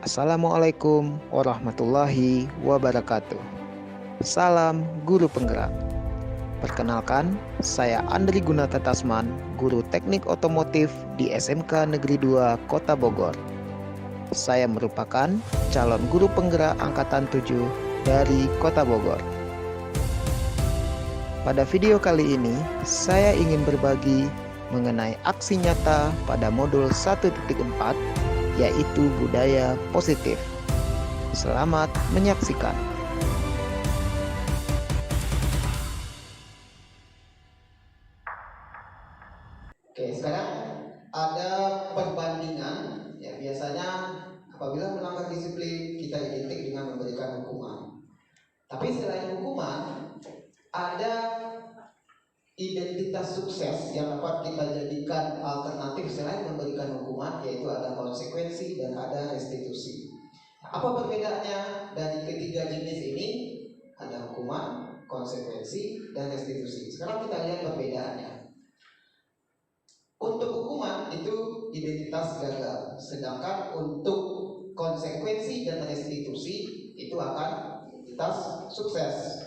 Assalamualaikum warahmatullahi wabarakatuh. Salam Guru Penggerak. Perkenalkan, saya Andri Gunata Tasman, Guru Teknik Otomotif di SMK Negeri 2 Kota Bogor. Saya merupakan calon guru penggerak angkatan 7 dari Kota Bogor. Pada video kali ini, saya ingin berbagi mengenai aksi nyata pada modul 1.4, yaitu budaya positif. Selamat menyaksikan. Oke, sekarang ada perbandingan. Ya, biasanya apabila melanggar disiplin, kita identik dengan memberikan hukuman. Tapi selain hukuman, ada identitas sukses yang dapat kita jadikan alternatif selain memberikan hukuman, yaitu ada konsekuensi dan ada restitusi. Apa perbedaannya dari ketiga jenis ini? Ada hukuman, konsekuensi, dan restitusi. Sekarang kita lihat perbedaannya. Untuk hukuman itu identitas gagal, sedangkan untuk konsekuensi dan restitusi itu akan identitas sukses.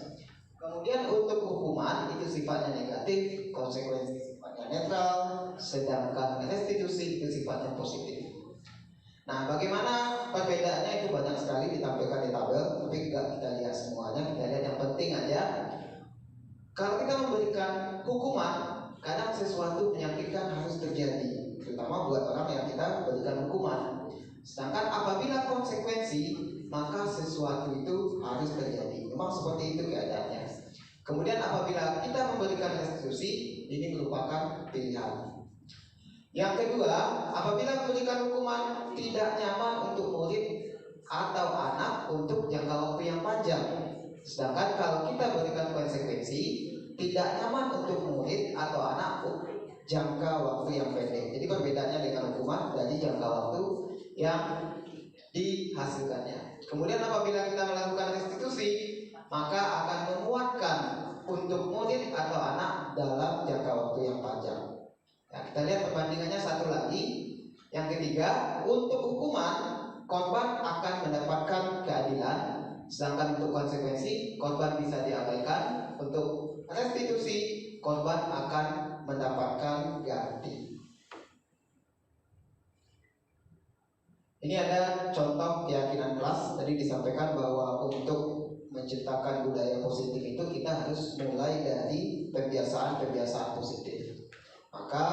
Kemudian untuk hukuman itu sifatnya negatif, konsekuensi sifatnya netral, sedangkan restitusi itu sifatnya positif. Nah, bagaimana perbedaannya itu banyak sekali ditampilkan di tabel, tapi tidak kita lihat semuanya, kita lihat yang penting aja. Kalau kita memberikan hukuman, kadang sesuatu menyakitkan harus terjadi, terutama buat orang yang kita berikan hukuman. Sedangkan apabila konsekuensi, maka sesuatu itu harus terjadi. Memang seperti itu keadaannya. Kemudian apabila kita memberikan restitusi, ini merupakan pilihan. Yang kedua, apabila memberikan hukuman tidak nyaman untuk murid atau anak untuk jangka waktu yang panjang. Sedangkan kalau kita berikan konsekuensi, tidak nyaman untuk murid atau anak untuk jangka waktu yang pendek. Jadi perbedaannya dengan hukuman dari jangka waktu yang dihasilkannya. Kemudian apabila kita melakukan restitusi, maka akan menguatkan untuk murid atau anak dalam jangka waktu yang panjang. Nah, kita lihat perbandingannya satu lagi. Yang ketiga, untuk hukuman, korban akan mendapatkan keadilan, sedangkan untuk konsekuensi, korban bisa diabaikan. Untuk restitusi, korban akan mendapatkan ganti. Ini ada contoh keyakinan kelas. Tadi disampaikan bahwa untuk menciptakan budaya positif itu kita harus mulai dari kebiasaan-kebiasaan positif. Maka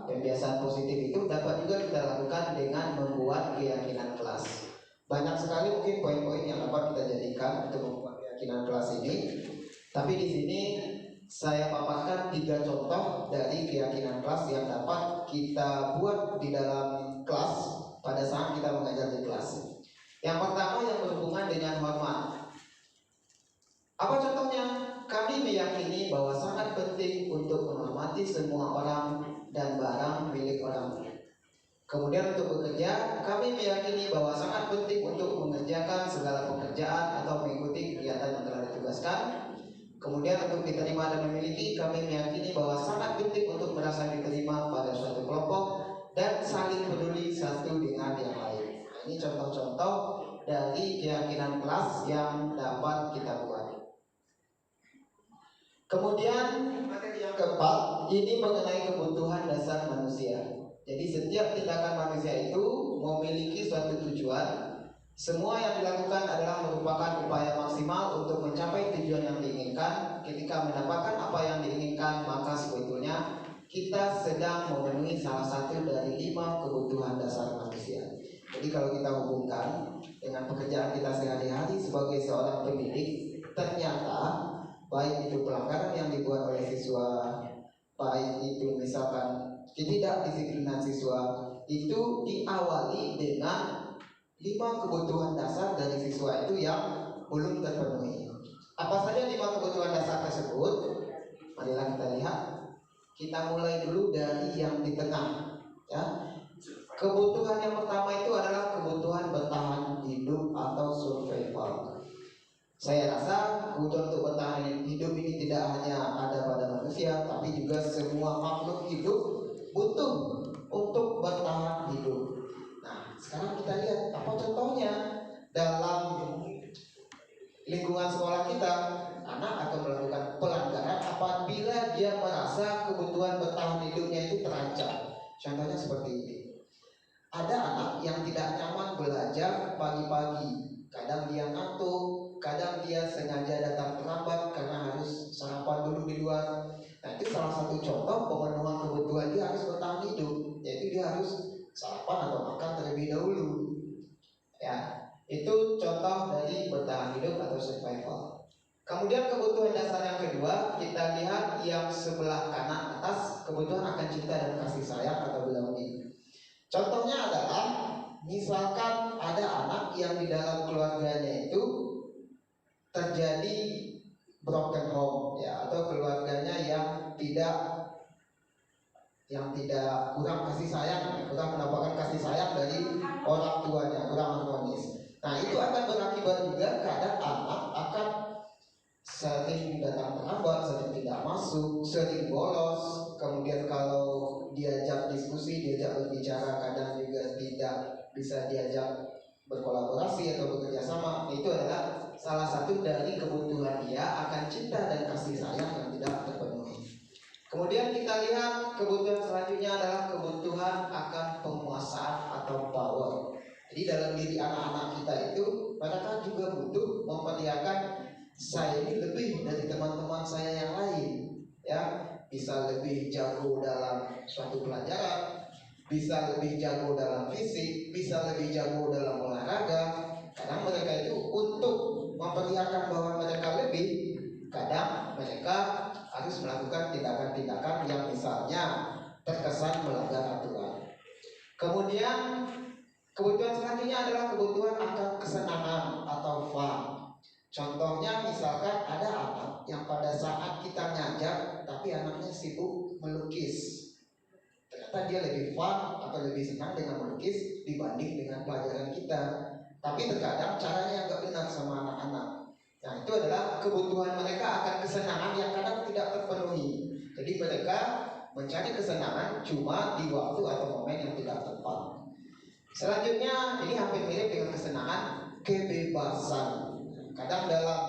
kebiasaan positif itu dapat juga kita lakukan dengan membuat keyakinan kelas. Banyak sekali mungkin poin-poin yang dapat kita jadikan untuk membuat keyakinan kelas ini. Tapi di sini saya paparkan 3 contoh dari keyakinan kelas yang dapat kita buat di dalam kelas pada saat kita mengajar di kelas. Yang pertama yang berhubungan dengan hormat. Apa contohnya? Kami meyakini bahwa sangat penting untuk menghormati semua orang dan barang milik orang. Kemudian untuk bekerja, kami meyakini bahwa sangat penting untuk mengerjakan segala pekerjaan atau mengikuti kegiatan yang telah ditugaskan. Kemudian untuk diterima dan memiliki, kami meyakini bahwa sangat penting untuk merasa diterima pada suatu kelompok dan saling peduli satu dengan yang lain. Ini contoh-contoh dari keyakinan kelas yang dapat kita buat. Kemudian materi yang keempat, ini mengenai kebutuhan dasar manusia. Jadi setiap tindakan manusia itu memiliki suatu tujuan. Semua yang dilakukan adalah merupakan upaya maksimal untuk mencapai tujuan yang diinginkan. Ketika mendapatkan apa yang diinginkan, maka sebetulnya kita sedang memenuhi salah satu dari 5 kebutuhan dasar manusia. Jadi kalau kita hubungkan dengan pekerjaan kita sehari-hari sebagai seorang pendidik, ternyata baik itu pelanggaran yang dibuat oleh siswa, baik itu misalkan ketidakdisiplinan siswa, itu diawali dengan 5 kebutuhan dasar dari siswa itu yang belum terpenuhi. Apa saja 5 kebutuhan dasar tersebut? Marilah kita lihat. Kita mulai dulu dari yang di tengah, ya. Kebutuhan yang pertama itu adalah kebutuhan bertahan hidup atau survival. Saya rasa kebutuhan untuk bertahan hidup ini tidak hanya ada pada manusia, tapi juga semua makhluk hidup butuh untuk bertahan hidup. Nah, sekarang kita lihat apa contohnya. dia merasa kebutuhan bertahan hidupnya itu terancam. Contohnya seperti ini. Ada anak yang tidak nyaman belajar pagi-pagi. Kadang dia ngantuk, kadang dia sengaja datang terlambat karena harus sarapan dulu di luar. Nah, itu salah satu contoh pemenuhan kebutuhan dia harus bertahan hidup, yaitu dia harus sarapan atau makan terlebih dahulu. Ya, itu contoh dari bertahan hidup atau survival. Kemudian kebutuhan dasar yang kedua, kita lihat yang sebelah kanan atas, kebutuhan akan cinta dan kasih sayang atau belonging. Contohnya adalah misalkan ada anak yang di dalam keluarganya itu terjadi broken home, ya, atau keluarganya yang tidak kurang kasih sayang, kurang mendapatkan kasih sayang dari orang tuanya, kurang harmonis. Nah, itu akan berakibat juga kadang anak akan sering datang terlambat, sering tidak masuk, sering bolos. Kemudian kalau diajak diskusi, diajak berbicara, kadang juga tidak bisa diajak berkolaborasi atau bekerja sama. Itu adalah salah satu dari kebutuhan dia akan cinta dan kasih sayang yang tidak terpenuhi. Kemudian kita lihat kebutuhan selanjutnya adalah kebutuhan akan penguasaan atau power. Jadi dalam diri anak-anak kita itu mereka juga butuh memperlihatkan saya ini lebih dari teman-teman saya yang lain, ya, bisa lebih jago dalam suatu pelajaran, bisa lebih jago dalam fisik, bisa lebih jago dalam olahraga. Karena mereka itu untuk memperlihatkan bahwa mereka lebih, kadang mereka harus melakukan tindakan-tindakan yang misalnya terkesan melanggar aturan. Kemudian kebutuhan selanjutnya adalah kebutuhan akan kesenangan atau fun. Contohnya misalkan ada anak yang pada saat kita ngajak tapi anaknya sibuk melukis. Ternyata dia lebih fun atau lebih senang dengan melukis dibanding dengan pelajaran kita. Tapi terkadang caranya agak benar sama anak-anak. Nah, itu adalah kebutuhan mereka akan kesenangan yang kadang tidak terpenuhi. Jadi mereka mencari kesenangan cuma di waktu atau momen yang tidak tepat. Selanjutnya, ini hampir mirip dengan kesenangan, kebebasan. Kadang dalam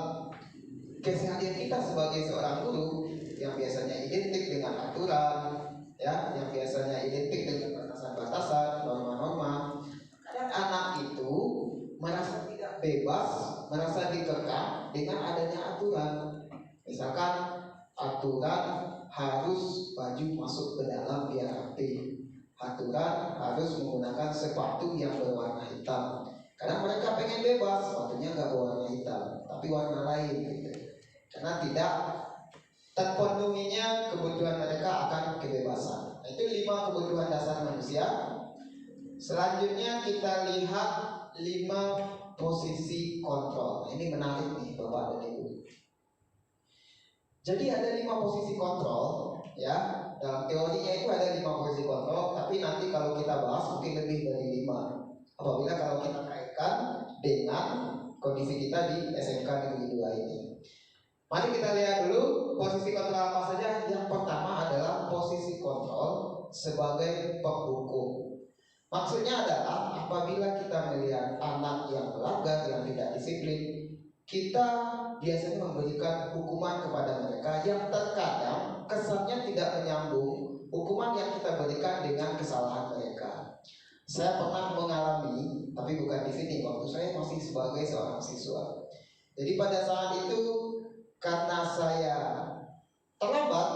keseharian kita sebagai seorang guru yang biasanya identik dengan aturan, ya, yang biasanya identik dengan batasan-batasan, norma-norma, kadang anak itu merasa tidak bebas, merasa dikekang dengan adanya aturan. Misalkan aturan harus baju masuk ke dalam biar rapi, aturan harus menggunakan sepatu yang berwarna hitam. Karena mereka pengen bebas, sepatunya nggak berwarna hitam, tapi warna lain gitu. Karena tidak terpenuhinya kebutuhan mereka akan kebebasan. Itu 5 kebutuhan dasar manusia. Selanjutnya kita lihat 5 posisi kontrol. Nah, ini menarik nih Bapak dan Ibu. Jadi ada 5 posisi kontrol, ya. Dalam teorinya itu ada 5 posisi kontrol, tapi nanti kalau kita bahas mungkin lebih dari 5. Apabila kalau kita kaitkan dengan kondisi kita di SMK Negeri 2 ini. Mari kita lihat dulu posisi kontrol apa saja. Yang pertama adalah posisi kontrol sebagai penghukum. Maksudnya adalah apabila kita melihat anak yang melanggar, yang tidak disiplin, kita biasanya memberikan hukuman kepada mereka yang terkadang kesannya tidak menyambung hukuman yang kita berikan dengan kesalahan mereka. Saya pernah mengalami, tapi bukan di sini, waktu saya masih sebagai seorang siswa. Jadi pada saat itu karena saya terlambat,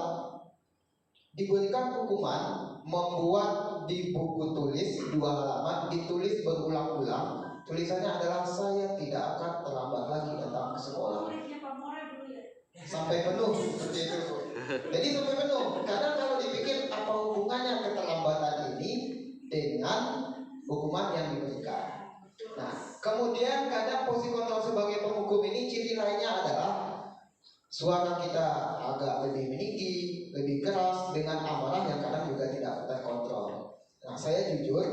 diberikan hukuman membuat di buku tulis 2 halaman, ditulis berulang-ulang. Tulisannya adalah saya tidak akan terlambat lagi datang ke sekolah. Sampai penuh seperti itu. Jadi sampai penuh. Kadang kalau dipikir apa hubungannya keterlambatan ini dengan hukuman yang diberikan. Nah, kemudian kadang posisi kontrol sebagai penghukum ini ciri lainnya adalah suara kita agak lebih meninggi, lebih keras dengan amarah yang kadang juga tidak terkontrol. Nah, saya jujur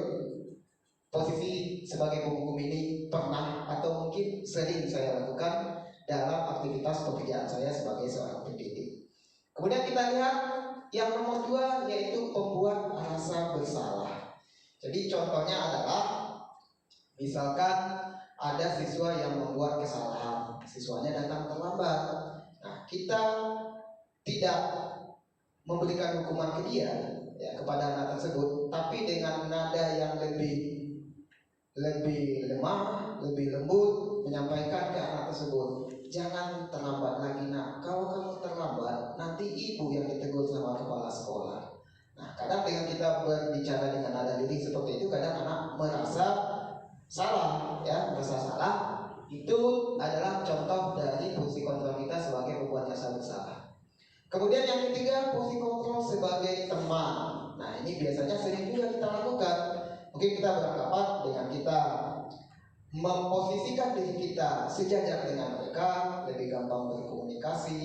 posisi sebagai penghukum ini pernah atau mungkin sering saya lakukan dalam aktivitas pekerjaan saya sebagai seorang pendidik. Kemudian kita lihat yang nomor 2 yaitu pembuat rasa bersalah. Jadi contohnya adalah misalkan ada siswa yang membuat kesalahan, siswanya datang terlambat. Nah, kita tidak memberikan hukuman ke dia, ya, kepada anak tersebut, tapi dengan nada yang lebih lemah, lebih lembut, menyampaikan ke anak tersebut, jangan terlambat lagi nak. Kalau kamu terlambat, nanti ibu yang ditegur sama kepala sekolah. Nah, kadang dengan kita berbicara dengan nada lirik seperti itu, kadang anak merasa salah, ya, merasa salah. Itu adalah contoh dari fungsi kontrol kita sebagai pembuat jasa bersalah. Kemudian yang ketiga, fungsi kontrol sebagai teman. Nah, ini biasanya sering juga kita lakukan. Mungkin kita beranggapan dengan kita memposisikan diri kita sejajar dengan mereka, lebih gampang berkomunikasi,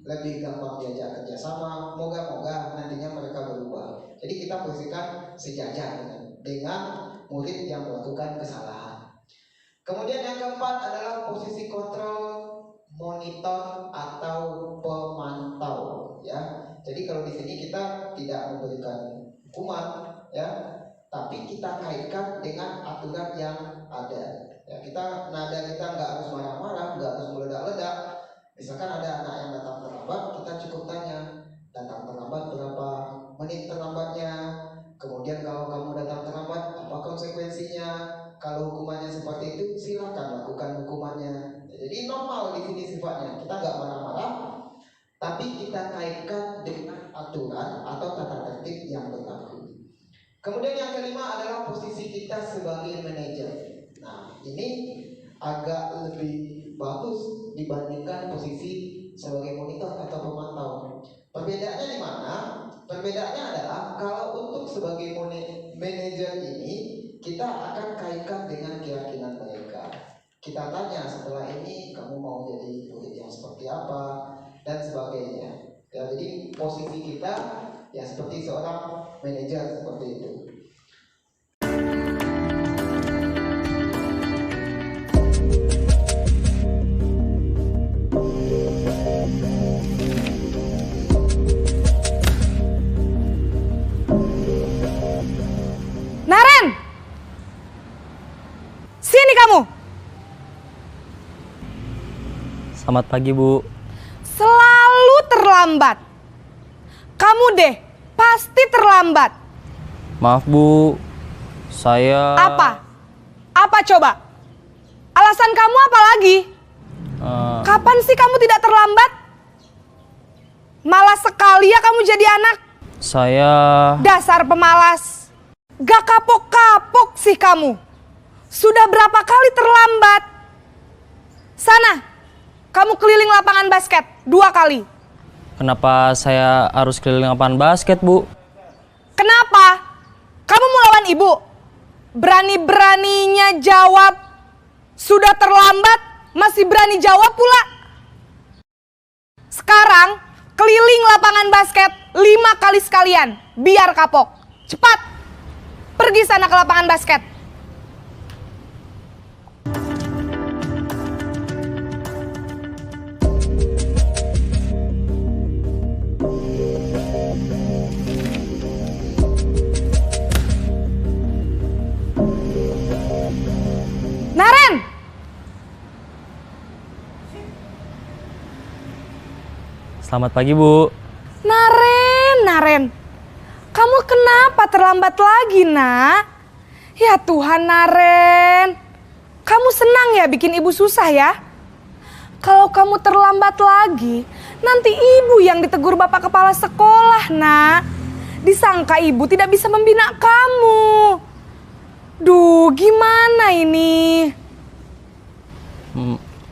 lebih gampang diajak kerjasama. Moga-moga nantinya mereka berubah. Jadi kita posisikan sejajar dengan murid yang melakukan kesalahan. Kemudian yang keempat adalah posisi kontrol monitor atau pemantau, ya. Jadi kalau di sini kita tidak memberikan hukuman, ya, tapi kita kaitkan dengan aturan yang ada. Ya, nada kita nggak harus marah-marah, nggak harus meledak-ledak. Misalkan ada anak yang datang terlambat, kita cukup tanya, datang terlambat berapa menit terlambatnya. Kemudian kalau kamu datang terlambat, apa konsekuensinya? Kalau hukumannya seperti itu, silakan lakukan hukumannya. Jadi normal di sini sifatnya, kita nggak marah-marah, tapi kita kaitkan dengan aturan atau tata tertib yang berlaku. Kemudian yang kelima adalah posisi kita sebagai manajer. Nah, ini agak lebih bagus dibandingkan posisi sebagai monitor atau pemantau. Perbedaannya di mana? Perbedaannya adalah kalau untuk sebagai manajer ini, kita akan kaitkan dengan keyakinan mereka. Kita tanya setelah ini kamu mau jadi murid yang seperti apa dan sebagainya. Ya, jadi posisi kita ya seperti seorang manajer seperti itu. Naren! Sini kamu! Selamat pagi, Bu. Selalu terlambat. Kamu deh, pasti terlambat. Maaf, Bu. Saya... Apa? Apa coba? Alasan kamu apa lagi? Kapan sih kamu tidak terlambat? Malas sekali ya kamu jadi anak. Saya... Dasar pemalas. Gak kapok-kapok sih kamu. Sudah berapa kali terlambat? Sana, kamu keliling lapangan basket 2 kali. Kenapa saya harus keliling lapangan basket, Bu? Kenapa? Kamu mau lawan ibu? Berani-beraninya jawab. Sudah terlambat, masih berani jawab pula. Sekarang, keliling lapangan basket 5 kali sekalian. Biar kapok. Cepat, pergi sana ke lapangan basket. Naren! Selamat pagi, Bu. Naren. Kamu kenapa terlambat lagi, nak? Ya Tuhan, Naren. Kamu senang ya bikin ibu susah ya? Kalau kamu terlambat lagi, nanti ibu yang ditegur bapak kepala sekolah, nak. Disangka ibu tidak bisa membina kamu. Duh, gimana ini?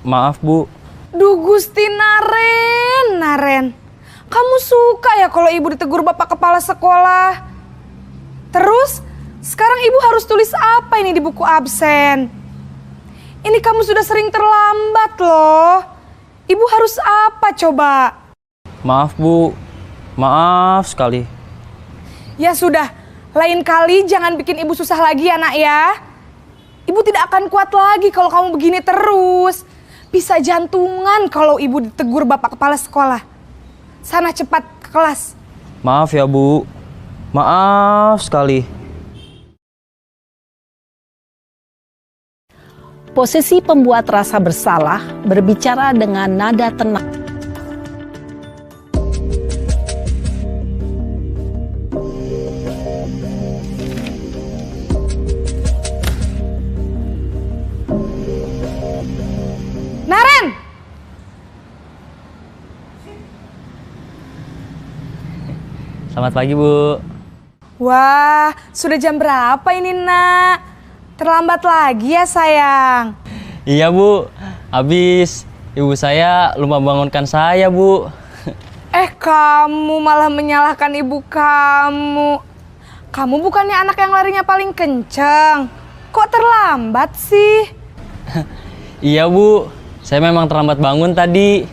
Maaf, Bu. Duh, Gusti Naren. Kamu suka ya kalau ibu ditegur bapak kepala sekolah? Terus, sekarang ibu harus tulis apa ini di buku absen? Ini kamu sudah sering terlambat loh. Ibu harus apa coba? Maaf, Bu. Maaf sekali. Ya sudah, lain kali jangan bikin ibu susah lagi ya nak ya. Ibu tidak akan kuat lagi kalau kamu begini terus. Bisa jantungan kalau ibu ditegur bapak kepala sekolah. Sana cepat ke kelas. Maaf ya, Bu. Maaf sekali. Posisi pembuat rasa bersalah berbicara dengan nada tenang. Selamat pagi, Bu. Wah, sudah jam berapa ini, Nak? Terlambat lagi ya, sayang. Iya, Bu. Habis ibu saya lupa bangunkan saya, Bu. Kamu malah menyalahkan ibu kamu. Kamu bukannya anak yang larinya paling kenceng. Kok terlambat sih? Iya, Bu. Saya memang terlambat bangun tadi.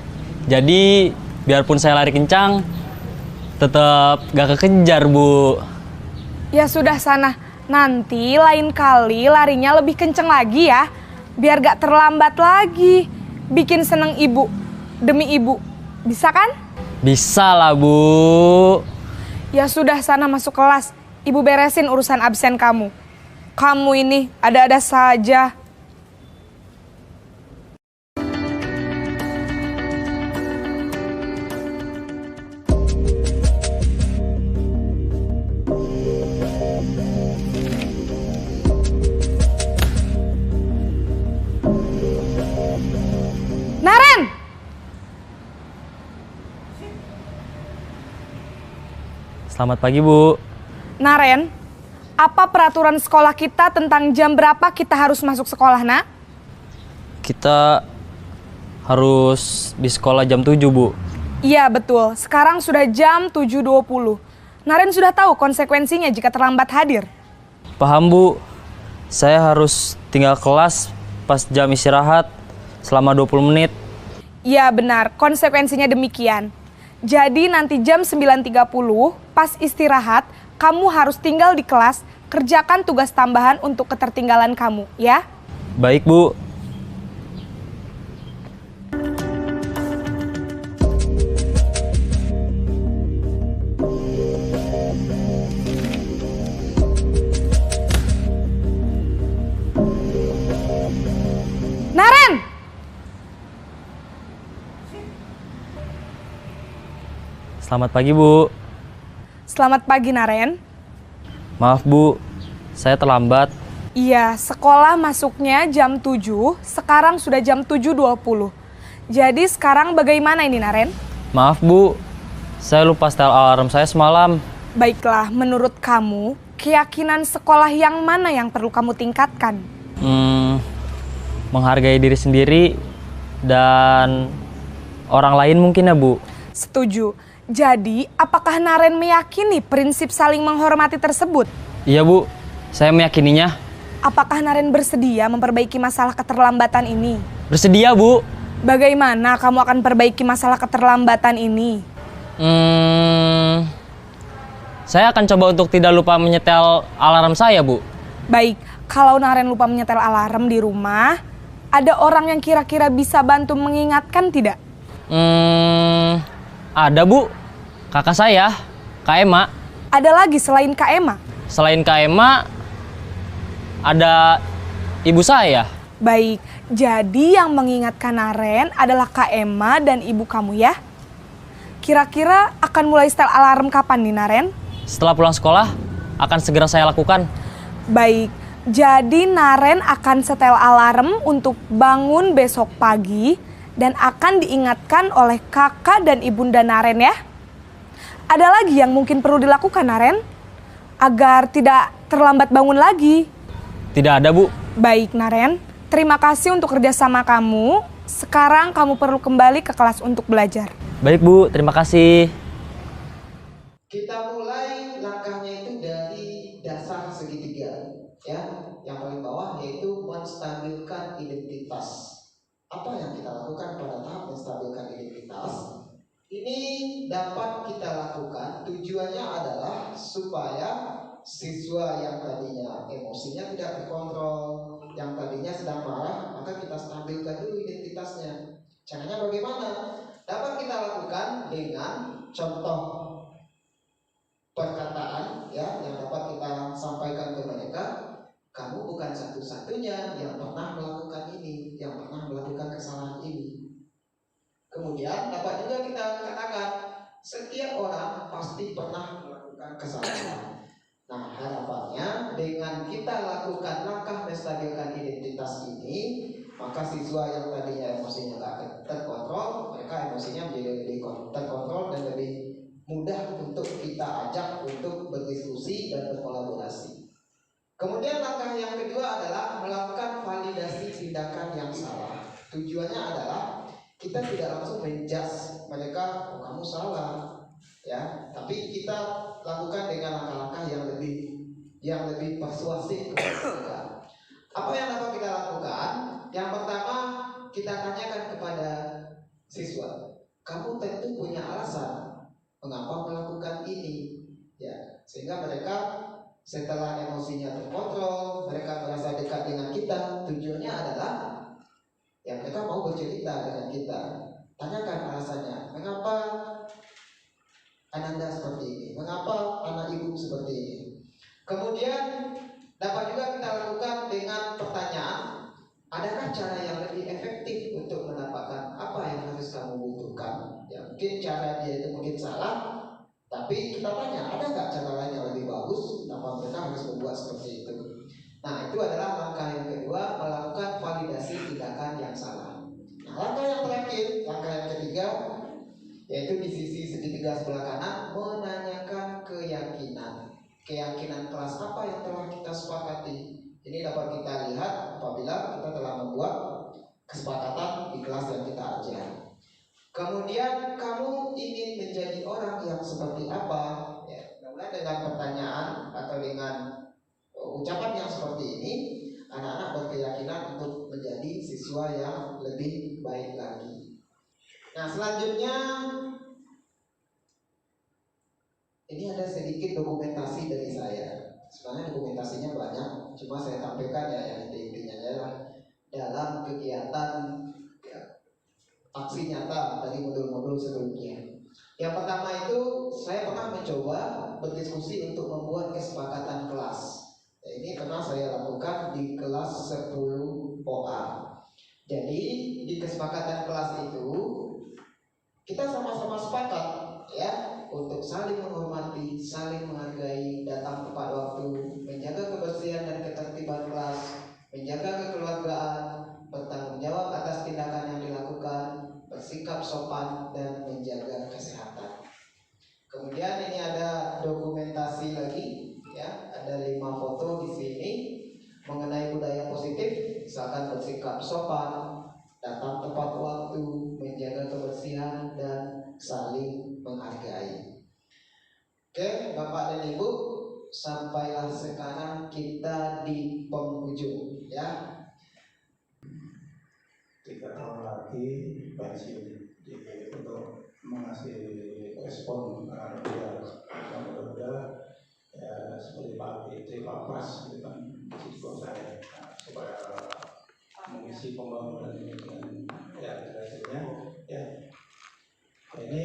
Jadi, biarpun saya lari kencang, tetap gak kekejar, Bu. Ya sudah sana. Nanti lain kali larinya lebih kenceng lagi ya. Biar gak terlambat lagi. Bikin seneng ibu. Demi ibu. Bisa kan? Bisa lah, Bu. Ya sudah sana masuk kelas. Ibu beresin urusan absen kamu. Kamu ini ada-ada saja. Naren! Selamat pagi, Bu. Naren, apa peraturan sekolah kita tentang jam berapa kita harus masuk sekolah, Nak? Kita harus di sekolah jam 7, Bu. Iya, betul. Sekarang sudah jam 7.20. Naren sudah tahu konsekuensinya jika terlambat hadir. Paham, Bu. Saya harus tinggal kelas pas jam istirahat selama 20 menit. Iya, benar. Konsekuensinya demikian. Jadi nanti jam 9.30 pas istirahat, kamu harus tinggal di kelas, kerjakan tugas tambahan untuk ketertinggalan kamu, ya? Baik, Bu. Naren! Selamat pagi, Bu. Selamat pagi, Naren. Maaf, Bu. Saya terlambat. Iya, sekolah masuknya jam 7, sekarang sudah jam 7.20. Jadi sekarang bagaimana ini, Naren? Maaf, Bu. Saya lupa setel alarm saya semalam. Baiklah, menurut kamu, keyakinan sekolah yang mana yang perlu kamu tingkatkan? Menghargai diri sendiri dan orang lain mungkin ya, Bu. Setuju. Jadi, apakah Naren meyakini prinsip saling menghormati tersebut? Iya, Bu. Saya meyakininya. Apakah Naren bersedia memperbaiki masalah keterlambatan ini? Bersedia, Bu. Bagaimana kamu akan perbaiki masalah keterlambatan ini? Saya akan coba untuk tidak lupa menyetel alarm saya, Bu. Baik, kalau Naren lupa menyetel alarm di rumah, ada orang yang kira-kira bisa bantu mengingatkan tidak? Ada, Bu. Kakak saya, Kak Ema. Ada lagi selain Kak Ema? Selain Kak Ema, ada ibu saya. Baik, jadi yang mengingatkan Naren adalah Kak Ema dan ibu kamu ya? Kira-kira akan mulai setel alarm kapan nih, Naren? Setelah pulang sekolah, akan segera saya lakukan. Baik, jadi Naren akan setel alarm untuk bangun besok pagi dan akan diingatkan oleh kakak dan ibunda Naren ya. Ada lagi yang mungkin perlu dilakukan, Naren? Agar tidak terlambat bangun lagi. Tidak ada, Bu. Baik, Naren. Terima kasih untuk kerjasama kamu. Sekarang kamu perlu kembali ke kelas untuk belajar. Baik, Bu. Terima kasih. Kita mulai langkahnya itu dari dasar segitiga, ya. Yang paling bawah yaitu menstabilkan identitas. Apa yang kita lakukan pada tahap menstabilkan identitas? Ini dapat kita lakukan, tujuannya adalah supaya siswa yang tadinya emosinya tidak terkontrol, yang tadinya sedang marah, maka kita stabilkan dulu identitasnya. Caranya bagaimana? Dapat kita lakukan dengan contoh perkataan ya yang dapat kita sampaikan ke mereka. Kamu bukan satu-satunya yang pernah melakukan ini, yang pernah melakukan kesalahan ini. Kemudian dapat juga kita katakan setiap orang pasti pernah melakukan kesalahan. Nah, harapannya dengan kita lakukan langkah menstabilkan identitas ini, maka siswa yang tadinya emosinya tidak terkontrol, mereka emosinya menjadi lebih terkontrol dan lebih mudah untuk kita ajak untuk berdiskusi dan berkolaborasi. Kemudian langkah yang kedua adalah melakukan validasi tindakan yang salah. Tujuannya adalah kita tidak langsung menjudge mereka, oh kamu salah, ya. Tapi kita lakukan dengan langkah-langkah yang lebih persuasif kepada mereka. Apa yang dapat kita lakukan? Yang pertama, kita tanyakan kepada siswa, kamu tentu punya alasan mengapa melakukan ini, ya. Sehingga mereka setelah emosinya terkontrol, mereka merasa dekat dengan kita. Tujuannya adalah ya mereka mau bercerita dengan kita. Tanyakan alasannya, mengapa Ananda seperti ini, mengapa anak ibu seperti ini. Kemudian dapat juga kita lakukan dengan pertanyaan, adakah cara yang lebih efektif untuk mendapatkan apa yang harus kamu butuhkan? Ya mungkin cara dia itu mungkin salah, tapi kita tanya, ada nggak cara lain yang lebih bagus? Kenapa mereka harus membuat seperti itu? Nah, itu adalah langkah yang kedua, melakukan validasi tindakan yang salah. Nah, langkah yang terakhir, langkah yang ketiga, yaitu di sisi segitiga sebelah kanan, menanyakan keyakinan kelas apa yang telah kita sepakati. Ini dapat kita lihat apabila kita telah membuat kesepakatan di kelas yang kita ajar. Kemudian kamu ingin menjadi orang yang seperti apa? Ya, mudah-mudahan dengan pertanyaan atau dengan ucapan yang seperti ini, anak-anak berkeyakinan untuk menjadi siswa yang lebih baik lagi. Nah, selanjutnya ini ada sedikit dokumentasi dari saya. Sebenarnya dokumentasinya banyak, cuma saya sampaikan ya yang intinya adalah dalam kegiatan ya, aksi nyata dari modul-modul sebelumnya. Yang pertama itu saya pernah mencoba berdiskusi untuk membuat kesepakatan kelas. Nah, ini pernah saya lakukan di kelas 10 OA. Jadi di kesepakatan kelas itu kita sama-sama sepakat ya untuk saling menghormati, saling menghargai, datang tepat waktu, menjaga kebersihan dan ketertiban kelas, menjaga kekeluargaan, bertanggung jawab atas tindakan yang dilakukan, bersikap sopan dan menjaga kesehatan. Kemudian ini ada dokumentasi lagi, ya, ada 5 foto di sini mengenai budaya positif, misalkan bersikap sopan, datang tepat waktu, menjaga kebersihan dan saling menghargai. Oke, Bapak dan Ibu, sampailah sekarang kita di penghujung, ya. 3 tahun lagi pensiun, jadi untuk mengasih respon dia mudah-mudahan ya seperti Pak PT Pak Pras itu kan cikgu saya supaya mengisi pembangunan ini dengan ya hasilnya ya ini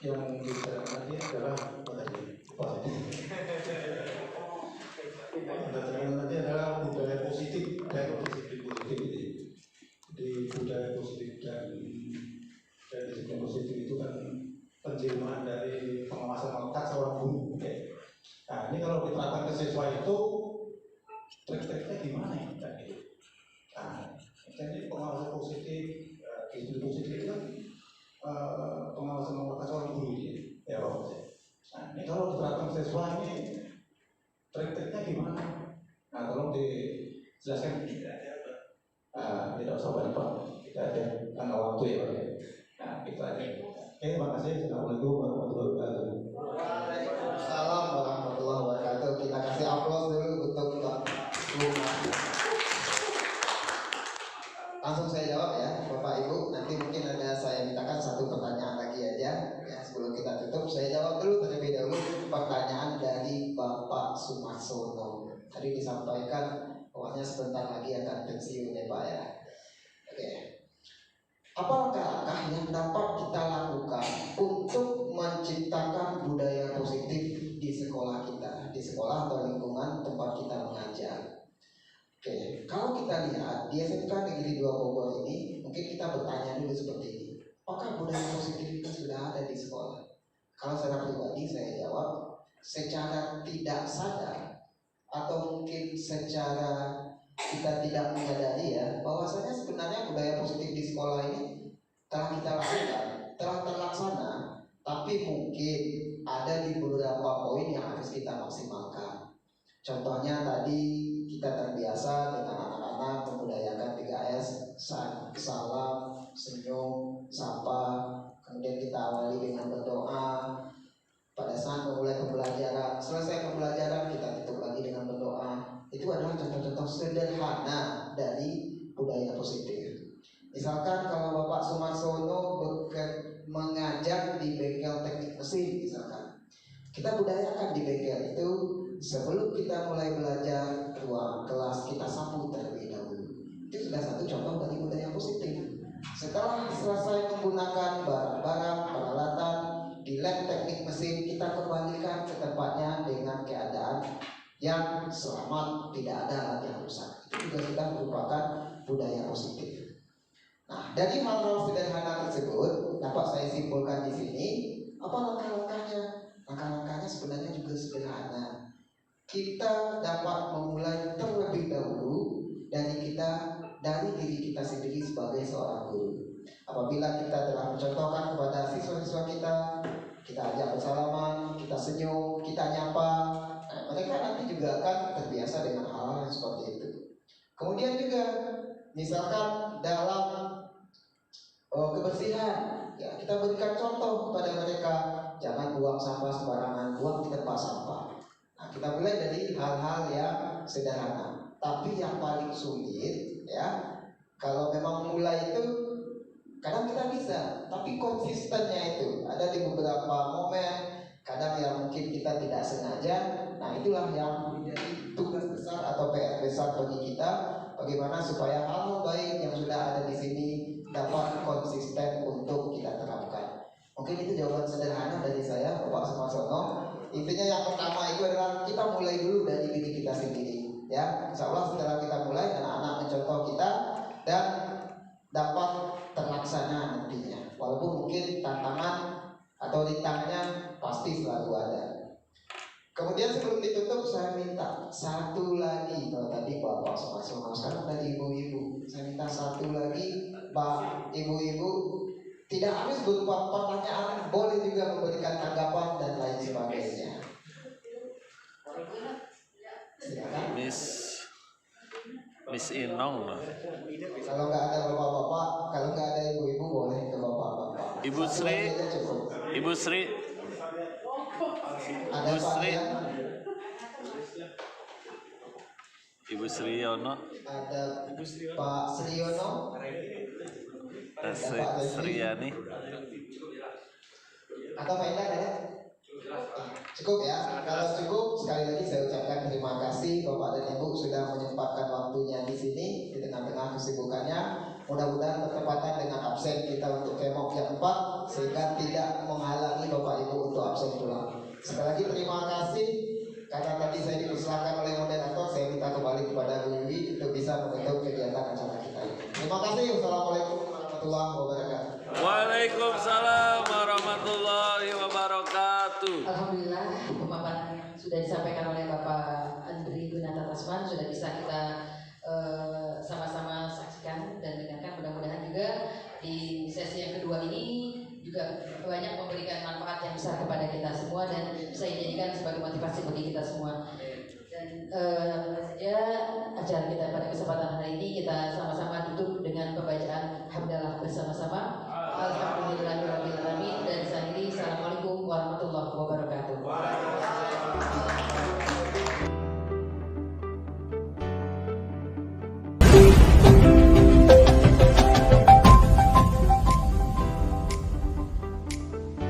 yang dibicarakan tadi adalah apa tadi? Yang tadi adalah budaya positif dan disiplin positif ini. Jadi budaya positif dan disiplin positif itu kan penjelmaan dari pengawasan melekat seorang guru. Okay. Nah ini kalau diterapkan ke siswa itu trik-triknya gimana ya? Nah, jadi pengawasan positif, disiplin positif itu kan pengawasan melekat seorang guru ini, ya Pak. Nah ini kalau diterapkan ke siswa ini trik-triknya gimana? Nah tolong dijelaskan. Tidak usah banyak Pak, kita ada karena waktu ya Pak. Nah kita aja. Oke, terima kasih. Assalamualaikum warahmatullahi wabarakatuh. Waalaikumsalam warahmatullahi wabarakatuh. Kita kasih aplaus dulu untuk Pak Rumah. Langsung saya jawab ya, Bapak Ibu. Nanti mungkin ada saya mintakan satu pertanyaan lagi aja. Ya, sebelum kita tutup, saya jawab dulu terlebih dahulu pertanyaan dari Bapak Sumarsono. Tadi disampaikan pokoknya sebentar lagi akan pensiun ya Pak ya. Oke. Apa langkah-langkah yang dapat kita lakukan untuk menciptakan budaya positif di sekolah kita, di sekolah atau lingkungan tempat kita mengajar? Oke, kalau kita lihat di SMK Negeri 2 Bogor ini, mungkin kita bertanya dulu seperti ini. Apakah budaya positif itu sudah ada di sekolah? Kalau secara pribadi saya jawab, secara tidak sadar atau mungkin secara kita tidak menyadari ya, bahwasanya sebenarnya budaya positif di sekolah ini telah kita lakukan, telah terlaksana, tapi mungkin ada di beberapa poin yang harus kita maksimalkan. Contohnya tadi kita terbiasa dengan anak-anak membudayakan 3S, salam, senyum, sapa, kemudian kita awali dengan berdoa. Pada saat memulai pembelajaran, selesai pembelajaran kita tutup lagi dengan berdoa. Itu adalah contoh-contoh sederhana dari budaya positif. Misalkan kalau Bapak Sumarsono mengajar di bengkel teknik mesin misalkan, kita budayakan di bengkel itu sebelum kita mulai belajar ruang kelas kita sapu terlebih dahulu. Itu sudah satu contoh dari budaya positif. Setelah selesai menggunakan barang-barang peralatan di lab teknik mesin, kita kembalikan ke tempatnya dengan keadaan yang selamat, tidak ada alat yang rusak. Itu juga sudah merupakan budaya positif. Nah, dari hal-hal sederhana tersebut dapat saya simpulkan di sini, apa langkah-langkahnya? Langkah-langkahnya sebenarnya juga sederhana. Kita dapat memulai terlebih dahulu dari diri kita sendiri sebagai seorang guru. Apabila kita telah mencontohkan kepada siswa-siswa kita ajak bersalaman, kita senyum, kita nyapa, mereka nanti juga akan terbiasa dengan hal-hal yang seperti itu. Kemudian juga misalkan dalam kebersihan, ya kita berikan contoh kepada mereka, jangan buang sampah sembarangan, buang di tempat sampah. Nah, kita mulai dari hal-hal yang sederhana. Tapi yang paling sulit, ya, kalau memang mulai itu kadang kita bisa, tapi konsistennya itu ada di beberapa momen, kadang yang mungkin kita tidak sengaja. Nah, itulah yang menjadi tugas besar atau PR besar bagi kita, bagaimana supaya hal-hal baik yang sudah ada di sini dapat konsisten untuk kita terapkan. Mungkin itu jawaban sederhana dari saya, Bapak Sumarsono. Intinya yang pertama itu adalah kita mulai dulu dari diri kita sendiri, ya. Insya Allah setelah kita mulai, anak-anak mencontoh kita dan dapat terlaksana nantinya. Walaupun mungkin tantangan atau rintangannya pasti selalu ada. Kemudian sebelum ditutup saya minta satu lagi, kalau tadi Bapak Sumarsono, sekarang dari ibu-ibu, saya minta satu lagi, Pak, ibu-ibu, tidak harus berupa pertanyaan, boleh juga memberikan tanggapan dan lain sebagainya. Silakan. Miss Inong. Kalau nggak ada bapak-bapak, kalau nggak ada ibu-ibu, boleh ke bapak-bapak. Ibu Satu Sri. lagi aja cukup. Ibu Sri. Ada Ibu Pak Sri. ya? Ibu Sriono. Ada Pak Sriono. Dan Sriani. Atau Pak Indah ada? Cukup ya. Kalau cukup, sekali lagi saya ucapkan terima kasih Bapak dan Ibu sudah menyempatkan waktunya di sini di tengah-tengah kesibukannya. Mudah-mudahan bertepatan dengan absen kita untuk kemok yang 4 sehingga tidak menghalangi Bapak Ibu untuk absen pulang. Sekali lagi terima kasih. Karena tadi saya dipersilakan oleh moderator, saya minta kembali kepada Bu Wiwi untuk bisa menutup kegiatan acara kita ini. Terima kasih. Wassalamualaikum warahmatullahi wabarakatuh. Waalaikumsalam warahmatullahi wabarakatuh. Alhamdulillah pemaparan yang sudah disampaikan oleh Bapak Andri Gunata Tasman sudah bisa kita sama-sama saksikan dan dengarkan. Mudah-mudahan juga di sesi yang kedua ini juga banyak memberikan manfaat yang besar kepada kita semua dan bisa dijadikan sebagai motivasi bagi kita semua. Dan saja acara kita pada kesempatan hari ini kita sama-sama tutup dengan pembacaan hamdalah bersama-sama. Alhamdulillah.